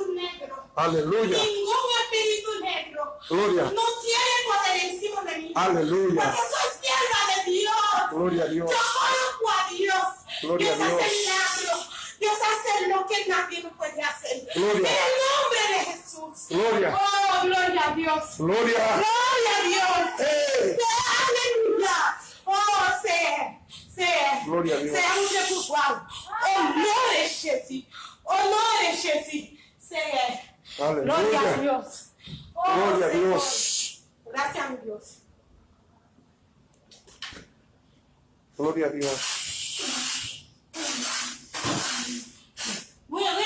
espíritu negro. Aleluya. Ningún espíritu negro. Gloria. No tiene poder encima de mí. Aleluya. Porque soy sierva de Dios. Gloria a Dios. Yo conozco a Dios. Gloria Dios a Dios. hace milagros. Dios hace lo que nadie puede hacer. Gloria. En el nombre de Jesús. Gloria. Oh, gloria a Dios. Gloria. Gloria a Dios. Hey. Aleluya. Oh, c'est Gloria a Dios. c'est à vous de pouvoir. Honore Jésus. Honore Jésus. C'est gloria a Aleluya. Dios. Oh, Gloria a Señor. Dios. Gracias a mi Dios. Gloria a Dios. Voy a ver